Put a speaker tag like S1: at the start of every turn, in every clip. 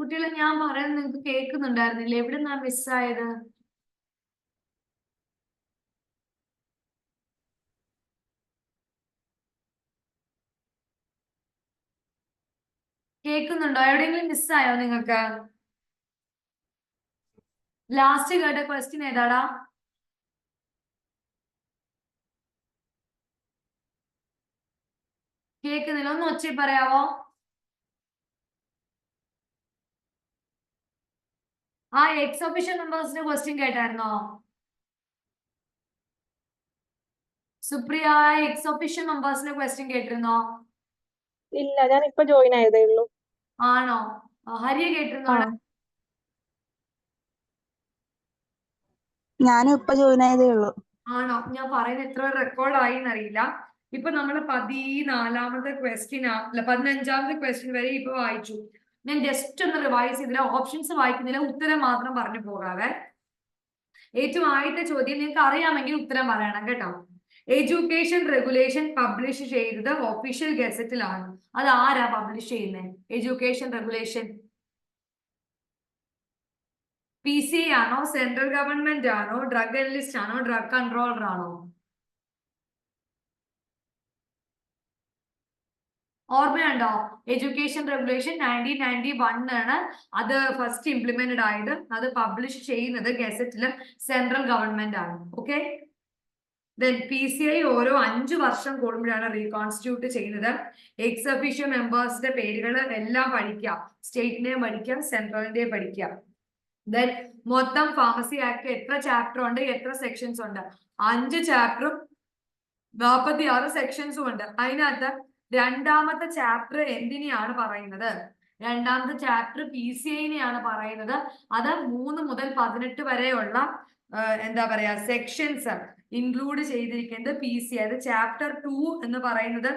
S1: കുട്ടികളെ ഞാൻ പറയുന്നത് നിങ്ങൾക്ക് കേൾക്കുന്നുണ്ടായിരുന്നില്ല? എവിടെ നിന്നാണ് മിസ്സായത്? കേൾക്കുന്നുണ്ടോ? എവിടെയെങ്കിലും മിസ്സായോ നിങ്ങൾക്ക്? ലാസ്റ്റ് കേട്ട ക്വസ്റ്റ്യൻ ഏതാടാ? കേൾക്കുന്നില്ല, ഒന്ന് ഒച്ചയിൽ പറയാവോ? ആ എക്സ് ഒഫീഷ്യൽ മെമ്പേഴ്സിന്റെ ക്വസ്റ്റ്യൻ കേട്ടായിരുന്നോ? സുപ്രിയ, എക്സ് ഒഫീഷ്യൽ മെമ്പേഴ്സിന്റെ ക്വസ്റ്റ്യൻ കേട്ടിരുന്നോ?
S2: ഇല്ല, ഞാൻ ഇപ്പൊ ജോയിൻ ആയതേ ഉള്ളൂ.
S1: ആണോ? ഹരിയ കേട്ടിരുന്നോ?
S2: ഞാനും ഇപ്പൊ ജോയിൻ ആയതേ ഉള്ളൂ.
S1: ആണോ? ഞാൻ പറയുന്നത് എത്ര റെക്കോർഡായി എന്നറിയില്ല. ഇപ്പൊ നമ്മൾ 14ാമത്തെ ക്വസ്റ്റ്യൻ, അല്ല 15ാമത്തെ ക്വസ്റ്റ്യൻ വരെ ഇപ്പൊ വായിച്ചു. ഞാൻ ജസ്റ്റ് ഒന്ന് റിവൈസ് ചെയ്തില്ല, ഓപ്ഷൻസ് വായിക്കുന്നില്ല, ഉത്തരം മാത്രം പറഞ്ഞു പോകാവേ. ഏറ്റവും ആദ്യത്തെ ചോദ്യം നിങ്ങൾക്ക് അറിയാമെങ്കിൽ ഉത്തരം പറയണം കേട്ടോ. എഡ്യൂക്കേഷൻ റെഗുലേഷൻ പബ്ലിഷ് ചെയ്തത് ഒഫീഷ്യൽ ഗസറ്റിലാണ്. അത് ആരാ പബ്ലിഷ് ചെയ്യുന്നത്? എഡ്യൂക്കേഷൻ റെഗുലേഷൻ PCI ആണോ, സെൻട്രൽ ഗവൺമെന്റ് ആണോ, ഡ്രഗ് അനലിസ്റ്റ് ആണോ, ഡ്രഗ് കൺട്രോളർ ആണോ? ഓർമ്മയുണ്ടോ? എഡ്യൂക്കേഷൻ റെഗുലേഷൻ 1991 ആണ് അത് ഫസ്റ്റ് ഇംപ്ലിമെന്റഡ് ആയത്. അത് പബ്ലിഷ് ചെയ്യുന്നത് ഗസറ്റിലും സെൻട്രൽ ഗവൺമെന്റ് ആണ്. ഓക്കെ. ദെൻ PCI ഓരോ 5 വർഷം കൂടുമ്പോഴാണ് റീകോൺസ്റ്റിറ്റ്യൂട്ട് ചെയ്യുന്നത്. എക്സ് ഒഫീഷ്യൽ മെമ്പേഴ്സിന്റെ പേരുകൾ എല്ലാം പഠിക്കാം. സ്റ്റേറ്റിന്റെയും പഠിക്കാം, സെൻട്രലിന്റെയും പഠിക്കാം. ദെൻ മൊത്തം ഫാർമസി ആക്ട് എത്ര ചാപ്റ്റർ ഉണ്ട്, എത്ര സെക്ഷൻസ് ഉണ്ട്? 5 ചാപ്റ്ററും 46 സെക്ഷൻസും ഉണ്ട്. അതിനകത്ത് രണ്ടാമത്തെ ചാപ്റ്റർ എന്തിനെയാണ് പറയുന്നത്? രണ്ടാമത്തെ ചാപ്റ്റർ PCIനെയാണ് പറയുന്നത്. അത് 3 മുതൽ 18 വരെയുള്ള എന്താ പറയാ സെക്ഷൻസ് ഇൻക്ലൂഡ് ചെയ്തിരിക്കുന്നത് PCI. അത് ചാപ്റ്റർ 2 എന്ന് പറയുന്നത്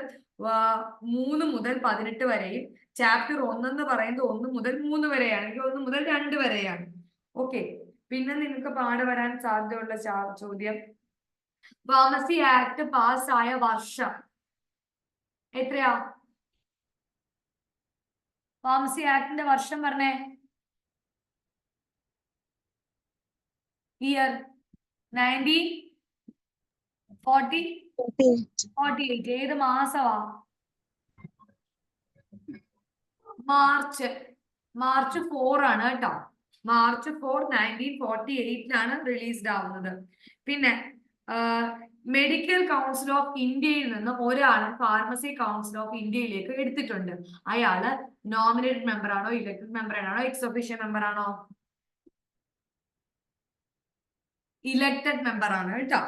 S1: 3 മുതൽ 18 വരെയും ചാപ്റ്റർ 1 എന്ന് പറയുന്നത് 1 മുതൽ 3 വരെയാണ്, 1 മുതൽ 2 വരെയാണ്. ഓക്കെ. പിന്നെ നിങ്ങൾക്ക് പാട് വരാൻ സാധ്യതയുള്ള ചോദ്യം, ഫാർമസി ആക്ട് പാസ്സായ വർഷം എത്രയാ? ഫാർമസി ആക്ടിന്റെ വർഷം പറഞ്ഞേ. ഇയർ 1948. ഏത് മാസമാ? മാർച്ച് 4 ആണ് കേട്ടോ. മാർച്ച് 4 1948 റിലീസ്ഡ് ആവുന്നത്. പിന്നെ മെഡിക്കൽ കൗൺസിൽ ഓഫ് ഇന്ത്യയിൽ നിന്ന് ഒരാൾ ഫാർമസി കൗൺസിൽ ഓഫ് ഇന്ത്യയിലേക്ക് എടുത്തിട്ടുണ്ട്. അയാള് നോമിനേറ്റഡ് മെമ്പർ ആണോ, ഇലക്ടഡ് മെമ്പർ ആണോ, എക്സ് ഒഫീഷ്യൽ മെമ്പർ ആണോ? ഇലക്ടഡ് മെമ്പർ ആണ് കേട്ടോ.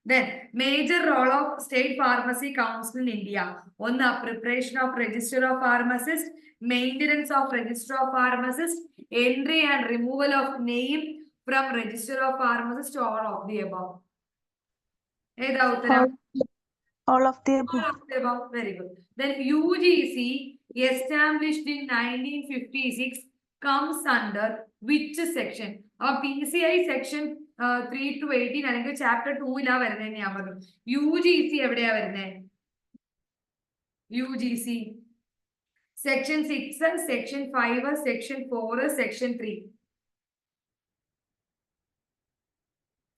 S1: Then major role of state pharmacy council in India. ഒന്ന്, preparation of register of pharmacist, maintenance of register of pharmacist, entry and removal of name from register of pharmacist, all of the above. ഏതാ ഉത്തരം?
S2: All of the above.
S1: All of the above. Very good. Then UGC established in 1956 comes under which section? PCI section 3 to 18 അല്ലെങ്കിൽ chapter 2 വരുന്നതെന്ന് ഞാൻ പറഞ്ഞു. UGC എവിടെയാ വരുന്നത്? UGC section 6, section 5, section 4, section 3.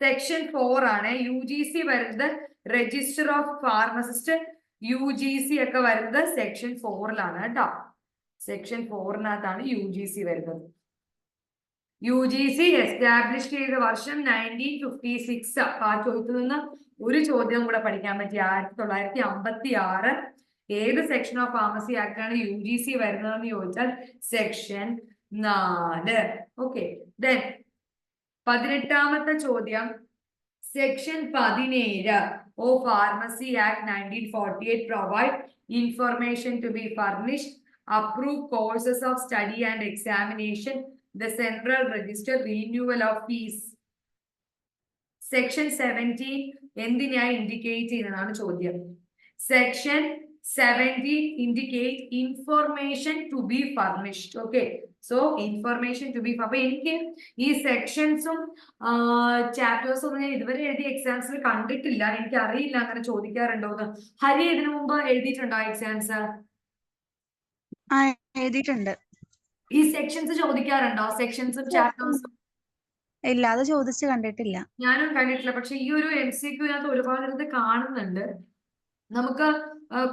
S1: Section 4 ആണ് UGC വരുന്നത്. രജിസ്റ്റർ ഓഫ് ഫാർമസിസ്റ്റ് UGC ഒക്കെ വരുന്നത് സെക്ഷൻ 4 കേട്ടോ. സെക്ഷൻ 4 UGC വരുന്നത്. UGC എസ്റ്റാബ്ലിഷ് ചെയ്ത വർഷം 1956. ആ ചോദ്യത്തിൽ നിന്ന് ഒരു ചോദ്യം കൂടെ പഠിക്കാൻ പറ്റി. 1956 ഏത് സെക്ഷൻ ഓഫ് ഫാർമസി ആക്ട് ആണ് UGC വരുന്നതെന്ന് ചോദിച്ചാൽ സെക്ഷൻ 4. ഓക്കെ. ദെൻ 18ാമത്തെ ചോദ്യം, section 17 of Pharmacy Act 1948 provide information to be furnished, approve courses of study and examination, the central register, renewal of fees. Section 17 എന്തിനായി ഇൻഡിക്കേറ്റ് ചെയ്യുന്നതാണ് ചോദ്യം. Section 17 indicate information to be furnished. Okay, so information to be. അപ്പൊ എനിക്ക് ഈ സെക്ഷൻസും ചാപ്റ്റേഴ്സും ഒന്നും ഞാൻ ഇതുവരെ എഴുതിയ എക്സാംസിൽ കണ്ടിട്ടില്ല. എനിക്ക് അറിയില്ല അങ്ങനെ ചോദിക്കാറുണ്ടോന്ന്. ഹരി ഇതിനു മുമ്പ് എഴുതിയിട്ടുണ്ടോ എക്സാംസ്?
S2: എഴുതിയിട്ടുണ്ട്.
S1: ഈ സെക്ഷൻസ് ചോദിക്കാറുണ്ടോ? സെക്ഷൻസും ചാപ്റ്റേഴ്സും
S2: ഇല്ല, അത് ചോദിച്ച് കണ്ടിട്ടില്ല.
S1: ഞാനും കണ്ടിട്ടില്ല. പക്ഷെ ഈ ഒരു MCQ ഒരുപാട് ഇത് കാണുന്നുണ്ട്. നമുക്ക്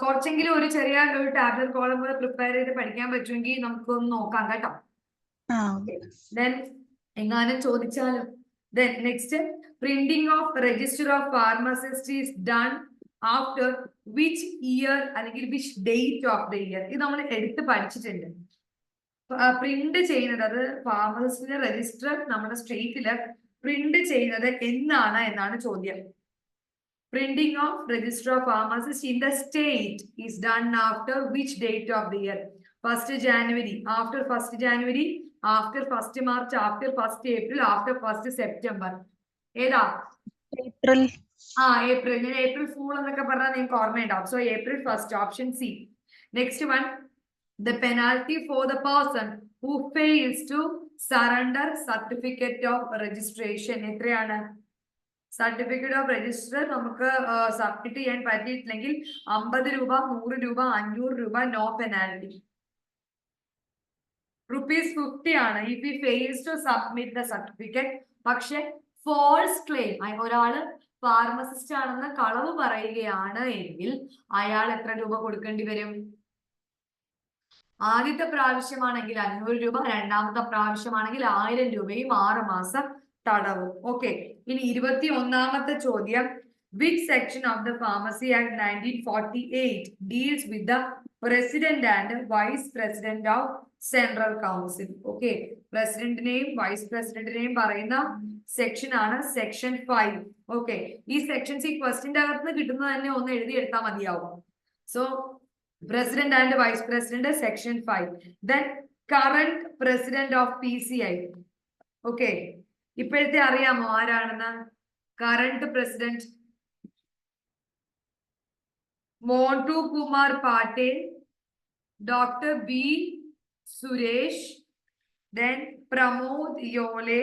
S1: കുറച്ചെങ്കിലും ഒരു ചെറിയ ഒരു ടാബ്ലറ്റ് കോളം പോലെ പ്രിപ്പയർ ചെയ്ത് പഠിക്കാൻ പറ്റുമെങ്കിൽ നമുക്കൊന്ന് നോക്കാം കേട്ടോ. Then എങ്ങാനും ചോദിച്ചാലും. Then next, printing of register of pharmacist is done after which year അല്ലെങ്കിൽ which date of the year? ഇത് നമ്മൾ എടുത്ത് പഠിച്ചിട്ടുണ്ട്. പ്രിന്റ് ചെയ്യുന്നത്, അത് ഫാർമസിസ്റ്റിന്റെ രജിസ്റ്റർ നമ്മുടെ സ്റ്റേറ്റില് പ്രിന്റ് ചെയ്യുന്നത് എന്നാണ് ചോദ്യം. Printing of register of pharmacists in the state is done after which date of the year? 1st January, after 1st January, after 1st March, after 1st April, after 1st September. ഏതാ?
S2: April.
S1: April. ഞാൻ April fool എന്നൊക്കെ പറഞ്ഞാൽ നിങ്ങൾക്ക് ഓർമ്മയുണ്ടാവും. So April 1st, option C. Next one, the penalty for the person who fails to surrender certificate of registration എത്രയാണ്? Certificate of register നമുക്ക് submit ചെയ്യാൻ പറ്റിയിട്ടില്ലെങ്കിൽ 50 രൂപ, 100 രൂപ, 500 രൂപ, നോ പെനാൽറ്റി. ₹50 ആണ് if he fails to submit the certificate. പക്ഷെ false claim, ഒരാള് pharmacist ആണെന്ന് കളവ് പറയുകയാണ് എങ്കിൽ അയാൾ എത്ര രൂപ കൊടുക്കേണ്ടി വരും? ആദ്യത്തെ പ്രാവശ്യമാണെങ്കിൽ 500 രൂപ, രണ്ടാമത്തെ പ്രാവശ്യമാണെങ്കിൽ 1000 രൂപയും 6 മാസം തടവും. ഓക്കെ. ഇനി 21ാമത്തെ ചോദ്യം, which section of the Pharmacy Act 1948 deals with the president and vice president of central council? Okay, പ്രസിഡന്റിനെയും വൈസ് പ്രസിഡന്റിനെയും പറയുന്ന സെക്ഷൻ ആണ് സെക്ഷൻ 5. ഓക്കെ, ഈ സെക്ഷൻസ് ഈ ക്വസ്റ്റിന്റെ അകത്ത് നിന്ന് കിട്ടുന്നത് തന്നെ ഒന്ന് എഴുതിയെടുത്താൽ മതിയാവും. So President and Vice President, Section 5. Then current President of PCI. Okay. ഇപ്പോഴത്തെ അറിയാമോ ആരാണെന്ന്? Current president Montu Kumar Patel, doctor B Suresh, then Pramod യോലെ,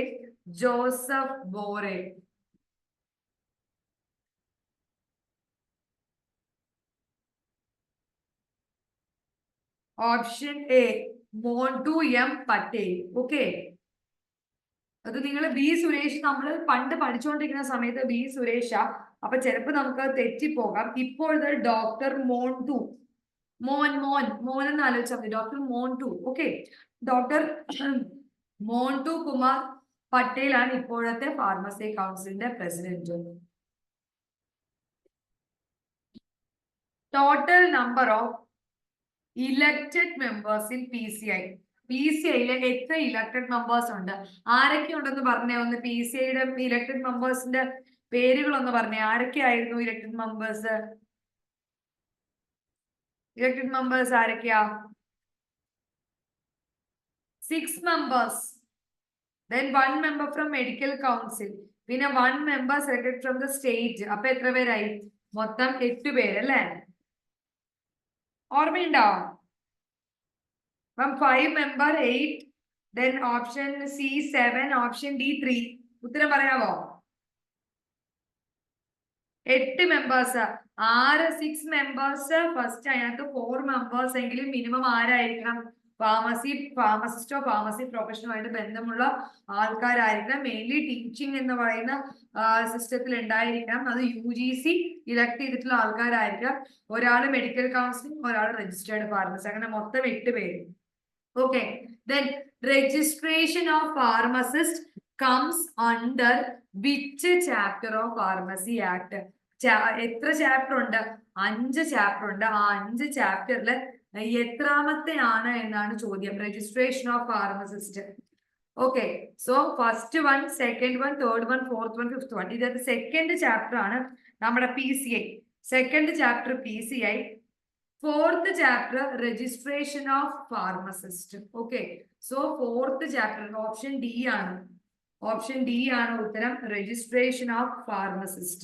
S1: ജോസഫ് ബോറെ. Option A, Montu M Patel. Okay, അത് നിങ്ങൾ ബി സുരേഷ് നമ്മൾ പണ്ട് പഠിച്ചുകൊണ്ടിരിക്കുന്ന സമയത്ത് ബി സുരേഷാ, അപ്പൊ ചിലപ്പോൾ നമുക്ക് തെറ്റിപ്പോകാം. ഇപ്പോഴത്തെ ഡോക്ടർ മോണ്ടു, മോൻ എന്ന് ആലോചിച്ചാൽ മതി, doctor Montu. Okay, doctor Montu Kumar Patel ആണ് ഇപ്പോഴത്തെ ഫാർമസി കൗൺസിലിന്റെ president. Total number of elected members in PCI. PCIയിലെ എത്ര ഇലക്റ്റഡ് മെമ്പേഴ്സ് ഉണ്ട്? ആരൊക്കെ ഉണ്ടെന്ന് പറഞ്ഞേ ഒന്ന്. PCIയുടെ ഇലക്റ്റഡ് മെമ്പേഴ്സിന്റെ പേരുകളൊന്ന് പറഞ്ഞേ. ആരൊക്കെയായിരുന്നു ഇലക്റ്റഡ് മെമ്പേഴ്സ്? ഇലക്റ്റഡ് മെമ്പേഴ്സ് ആരൊക്കെയാ? 6 members. Then 1 member from medical council. പിന്നെ 1 member selected from the state. അപ്പൊ എത്ര പേരായി? മൊത്തം 8 പേര് അല്ലേ? ഓർമ്മയുണ്ടോ? From 5 member 8, then option C 7, option D 3. ഉത്തരം പറയാമോ? 8 മെമ്പേഴ്സ്. 6 മെമ്പേഴ്സ് ഫസ്റ്റ്, അതിനകത്ത് 4 മെമ്പേഴ്സ് എങ്കിലും മിനിമം ആരായിരിക്കണം? ഫാർമസിസ്റ്റോ ഫാർമസി പ്രൊഫഷനുമായിട്ട് ബന്ധമുള്ള ആൾക്കാരായിരിക്കണം. മെയിൻലി ടീച്ചിങ് എന്ന് പറയുന്ന സിസ്റ്റത്തിൽ ഉണ്ടായിരിക്കണം. അത് UGC ഇലക്ട് ചെയ്തിട്ടുള്ള ആൾക്കാരായിരിക്കണം. ഒരാൾ മെഡിക്കൽ കൗൺസിലിംഗ്, ഒരാൾ രജിസ്റ്റേർഡ് ഫാർമസി, അങ്ങനെ മൊത്തം 8 പേര്. Okay, then registration of pharmacist comes under which chapter of Pharmacy Act? എത്ര ചാപ്റ്റർ ഉണ്ട്? 5 ചാപ്റ്റർ ഉണ്ട്. ആ 5 ചാപ്റ്ററിൽ എത്രാമത്തെ ആണ് എന്നാണ് ചോദ്യം. Registration of pharmacist. Okay, so first one, second one, third one, fourth one, fifth one. ഇത് സെക്കൻഡ് ചാപ്റ്റർ ആണ് നമ്മുടെ PCI. Second chapter PCI. Fourth chapter, registration of pharmacist. Okay, so fourth chapter, option D ആണ്. Option D ആണ് ഉത്തരം, registration of pharmacist.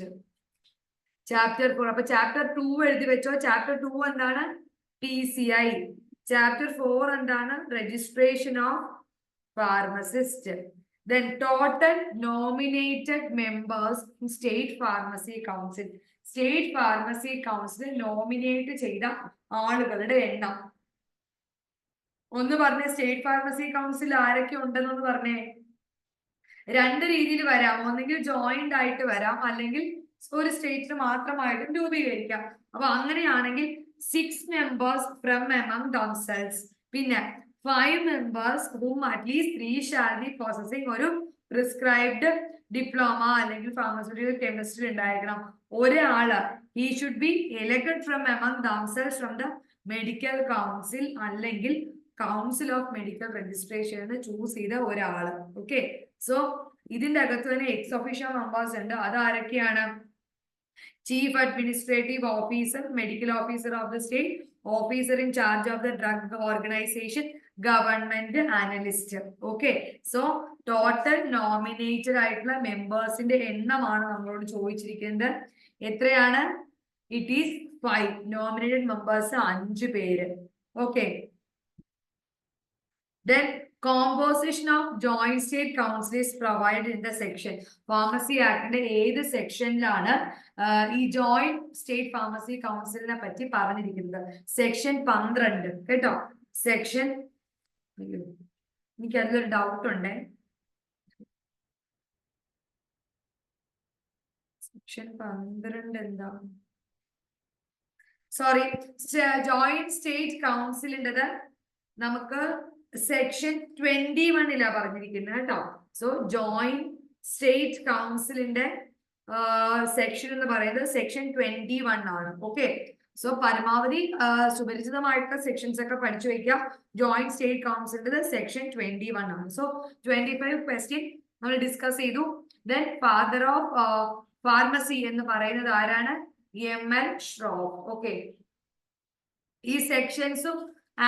S1: Chapter 4. അപ്പൊ chapter 2 എഴുതി വെച്ചോ. Chapter 2 എന്താണ്? PCI. Chapter 4 എന്താണ്? Registration of pharmacist. Then total nominated members in State Pharmacy Council. State pharmacy council nominate ചെയ്ത ആളുകളുടെ എണ്ണം. ഒന്ന് പറഞ്ഞേ, സ്റ്റേറ്റ് ഫാർമസി കൗൺസിൽ ആരൊക്കെ ഉണ്ടെന്നൊന്ന് പറഞ്ഞേ. രണ്ട് രീതിയിൽ വരാം, ഒന്നെങ്കിൽ ജോയിന്റ് ആയിട്ട് വരാം, അല്ലെങ്കിൽ ഒരു സ്റ്റേറ്റിൽ മാത്രമായിട്ടും രൂപീകരിക്കാം. അപ്പൊ അങ്ങനെയാണെങ്കിൽ 6 members from among themselves, പിന്നെ 5 members whom at least 3 shall be possessing ഒരു പ്രിസ്ക്രൈബ്ഡ് ഡിപ്ലോമ അല്ലെങ്കിൽ ഫാർമസ്യൂട്ടിക്കൽ കെമിസ്ട്രി ഉണ്ടായിരിക്കണം. ഒരാള് he should be elected from among themselves from the medical council അല്ലെങ്കിൽ കൗൺസിൽ ഓഫ് മെഡിക്കൽ രജിസ്ട്രേഷൻ എന്ന് ചൂസ് ചെയ്ത ഒരാള്. Okay, so ഇതിന്റെ അകത്ത് തന്നെ എക്സ് ഒഫീഷ്യൽ മെമ്പേഴ്സ് ഉണ്ട്. അതാരൊക്കെയാണ്? Chief administrative officer, medical officer of the state, officer in charge of the drug organisation, government analyst. Okay, so total nominated ആയിട്ടുള്ള മെമ്പേഴ്സിന്റെ എണ്ണമാണ് നമ്മളോട് ചോദിച്ചിരിക്കുന്നത്. എത്രയാണ്? It is 5. നോമിനേറ്റഡ് മെമ്പേഴ്സ് 5 പേര്. Okay, then composition of joint state council is provided in the section. Pharmacy Act ഏത് സെക്ഷനിലാണ് ഈ joint state pharmacy കൗൺസിലിനെ പറ്റി പറഞ്ഞിരിക്കുന്നത്? സെക്ഷൻ 12 കേട്ടോ. സെക്ഷൻ, എനിക്ക് അതിലൊരു ഡൗട്ട് ഉണ്ട്. സെക്ഷൻ 12 എന്താ? സോറി, ജോയിന്റ് സ്റ്റേറ്റ് കൗൺസിലിൻ്റെത് നമുക്ക് സെക്ഷൻ 21 പറഞ്ഞിരിക്കുന്നത് കേട്ടോ. സോ ജോയിന്റ് സ്റ്റേറ്റ് കൗൺസിലിന്റെ സെക്ഷൻ എന്ന് പറയുന്നത് സെക്ഷൻ 21 ആണ്. ഓക്കെ, സോ പരമാവധി സുപരിചിതമായിട്ടുള്ള സെക്ഷൻസ് ഒക്കെ പഠിച്ചു വയ്ക്കാം. ജോയിന്റ് സ്റ്റേറ്റ് കൗൺസിലിന്റെ സെക്ഷൻ 21 ആണ്. സോ 25 ക്വസ്റ്റ്യൻ നമ്മൾ ഡിസ്കസ് ചെയ്തു. ദെൻ ഫാദർ ഓഫ് ഫാർമസി എന്ന് പറയുന്നത് ആരാണ്? ML ഷ്രോഫ്. ഓക്കെ, ഈ സെക്ഷൻസും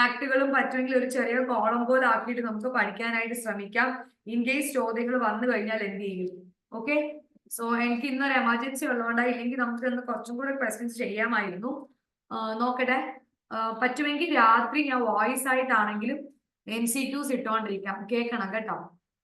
S1: ആക്ടുകളും പറ്റുമെങ്കിൽ ഒരു ചെറിയ കോളം പോലെ ആക്കിയിട്ട് നമുക്ക് പഠിക്കാനായിട്ട് ശ്രമിക്കാം. ഇൻ കേസ് ചോദ്യങ്ങൾ വന്നു കഴിഞ്ഞാൽ എന്ത് ചെയ്യും? ഓക്കെ, സോ എനിക്ക് ഇന്നൊരു എമർജൻസി ഉള്ളതുകൊണ്ടാണ്, ഇല്ലെങ്കിൽ നമുക്ക് ഇന്ന് കുറച്ചും കൂടെ ക്വസ്റ്റ്യൻസ് ചെയ്യാമായിരുന്നു. നോക്കട്ടെ, പറ്റുമെങ്കിൽ രാത്രി ഞാൻ വോയിസ് ആയിട്ടാണെങ്കിലും MCQs ഇട്ടോണ്ടിരിക്കാം. കേൾക്കണം കേട്ടോ.